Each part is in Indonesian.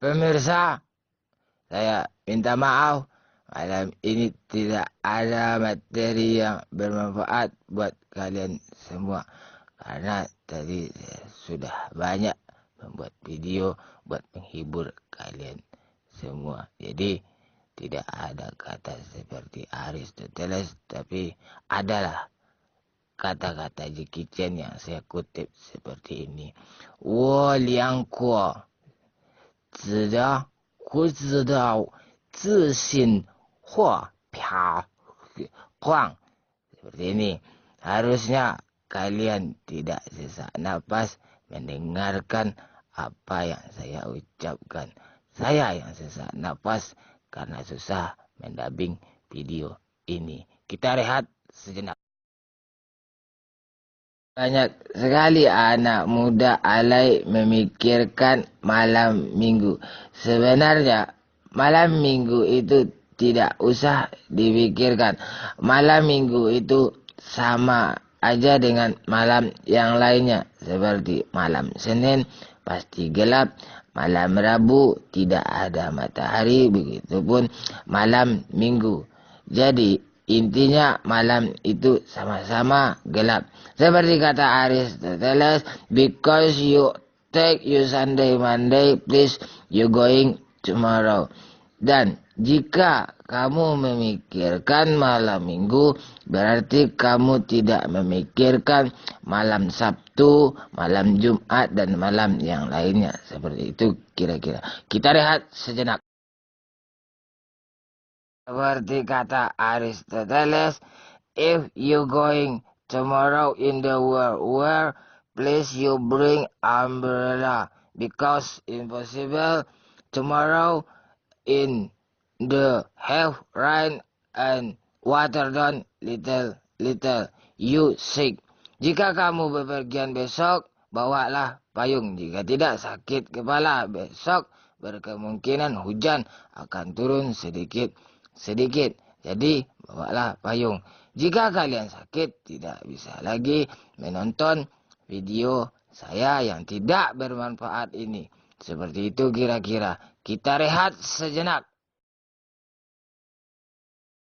Pemirsa, saya minta maaf. Malam ini tidak ada materi yang bermanfaat buat kalian semua. Karena tadi saya sudah banyak membuat video buat menghibur kalian semua. Jadi tidak ada kata seperti Aristoteles, tapi adalah kata-kata Jackie Chan yang saya kutip seperti ini. 我两过 知道 不知道 自信或飘晃. Seperti ini. Harusnya kalian tidak sesak napas mendengarkan apa yang saya ucapkan. Saya yang sesak napas karena susah mendubbing video ini. Kita rehat sejenak. Banyak sekali anak muda alay memikirkan malam minggu. Sebenarnya malam minggu itu tidak usah dipikirkan. Malam minggu itu sama aja dengan malam yang lainnya. Seperti malam Senin pasti gelap. Malam Rabu tidak ada matahari. Begitupun malam minggu. Jadi intinya malam itu sama-sama gelap. Seperti kata Aristoteles, because you take you Sunday, Monday, please you going tomorrow. Dan jika kamu memikirkan malam minggu, berarti kamu tidak memikirkan malam Sabtu, malam Jumat, dan malam yang lainnya. Seperti itu kira-kira. Kita rehat sejenak. Seperti kata Aristoteles, if you going tomorrow in the world where please you bring umbrella because impossible tomorrow in the have rain and water down little you sick. Jika kamu bepergian besok, bawalah payung. Jika tidak sakit kepala, besok berkemungkinan hujan akan turun sedikit. Jadi bawalah payung. Jika kalian sakit, tidak bisa lagi menonton video saya yang tidak bermanfaat ini. Seperti itu kira-kira. Kita rehat sejenak.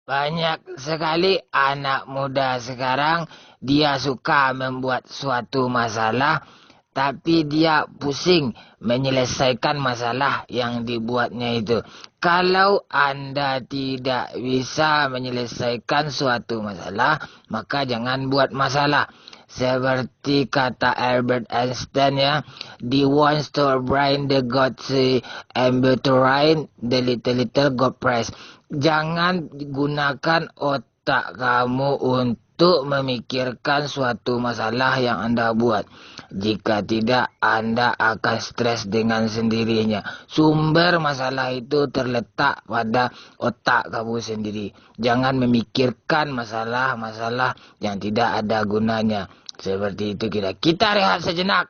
Banyak sekali anak muda sekarang, dia suka membuat suatu masalah, tapi dia pusing menyelesaikan masalah yang dibuatnya itu. Kalau Anda tidak bisa menyelesaikan suatu masalah, maka jangan buat masalah. Seperti kata Albert Einstein ya, the ones to brain the God say and to rain the little God press. Jangan gunakan otak kamu untuk memikirkan suatu masalah yang Anda buat. Jika tidak, Anda akan stres dengan sendirinya. Sumber masalah itu terletak pada otak kamu sendiri. Jangan memikirkan masalah-masalah yang tidak ada gunanya. Seperti itu kita rehat sejenak.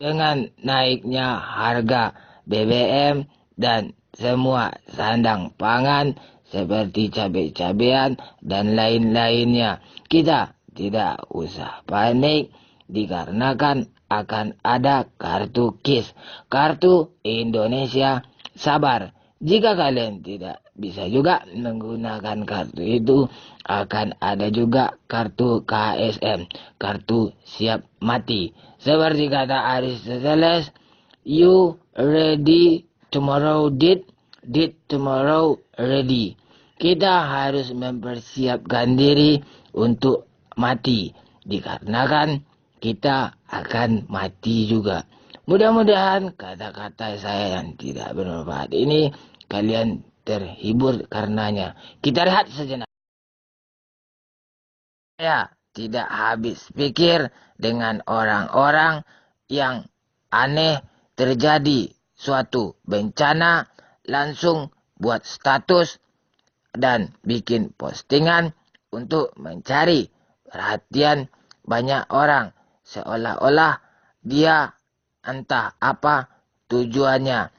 Dengan naiknya harga BBM dan semua sandang pangan seperti cabai-cabean dan lain-lainnya, kita tidak usah panik dikarenakan akan ada kartu KIS, kartu Indonesia Sabar. Jika kalian tidak bisa juga menggunakan kartu itu, akan ada juga kartu KSM, kartu siap mati. Seperti kata Aristoteles, you ready tomorrow did tomorrow ready. Kita harus mempersiapkan diri untuk mati, dikarenakan kita akan mati juga. Mudah-mudahan kata-kata saya yang tidak bermanfaat ini kalian terhibur karenanya. Kita rehat sejenak. Saya tidak habis pikir dengan orang-orang yang aneh, terjadi suatu bencana, langsung buat status dan bikin postingan untuk mencari perhatian banyak orang. Seolah-olah dia entah apa tujuannya.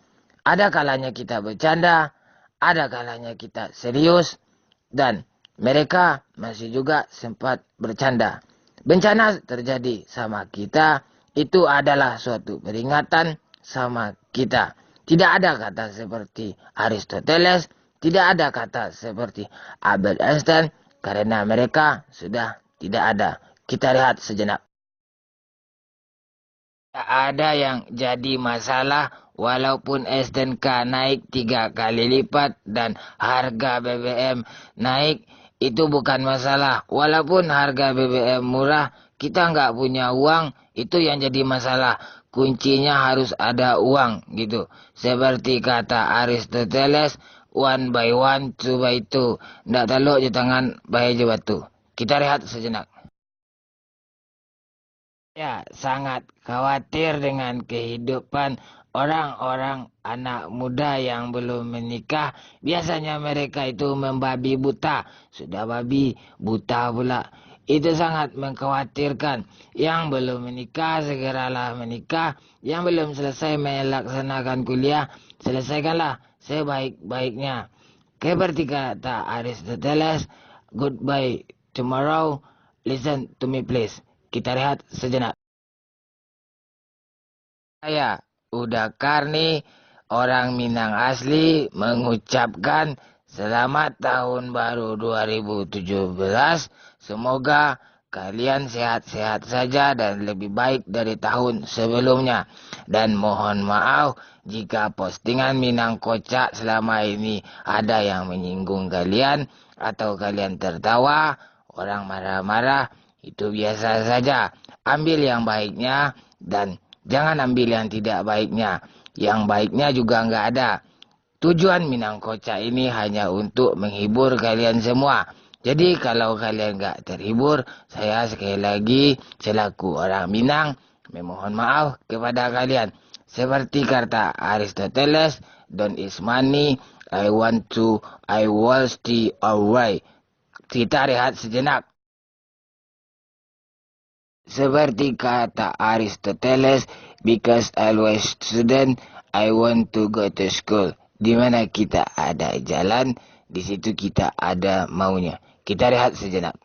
Ada kalanya kita bercanda, ada kalanya kita serius, dan mereka masih juga sempat bercanda. Bencana terjadi sama kita, itu adalah suatu peringatan sama kita. Tidak ada kata seperti Aristoteles, tidak ada kata seperti Albert Einstein, karena mereka sudah tidak ada. Kita lihat sejenak. Tak ada yang jadi masalah walaupun STNK naik 3 kali lipat dan harga BBM naik, itu bukan masalah. Walaupun harga BBM murah, kita nggak punya uang, itu yang jadi masalah. Kuncinya harus ada uang gitu. Seperti kata Aristoteles, one by one, two by two. Nggak taluk je tangan, bayi je batu. Kita rehat sejenak. Ya, sangat khawatir dengan kehidupan orang-orang anak muda yang belum menikah. Biasanya mereka itu membabi buta. Sudah babi, buta pula. Itu sangat mengkhawatirkan. Yang belum menikah, segeralah menikah. Yang belum selesai melaksanakan kuliah, selesaikanlah sebaik-baiknya. Seperti kata Aristoteles, goodbye tomorrow, listen to me please. Kita lihat sejenak. Saya udah Karni, orang Minang asli, mengucapkan selamat tahun baru 2017. Semoga kalian sehat-sehat saja dan lebih baik dari tahun sebelumnya. Dan mohon maaf jika postingan Minang Kocak selama ini ada yang menyinggung kalian atau kalian tertawa, orang marah-marah. Itu biasa saja. Ambil yang baiknya dan jangan ambil yang tidak baiknya. Yang baiknya juga nggak ada. Tujuan Minang Kocak ini hanya untuk menghibur kalian semua. Jadi kalau kalian nggak terhibur, saya sekali lagi selaku orang Minang memohon maaf kepada kalian. Seperti kata Aristoteles, don't is money, I will stay away. Kita rehat sejenak. Seperti kata Aristoteles, because I was student, I want to go to school. Di mana kita ada jalan, di situ kita ada maunya. Kita rehat sejenak.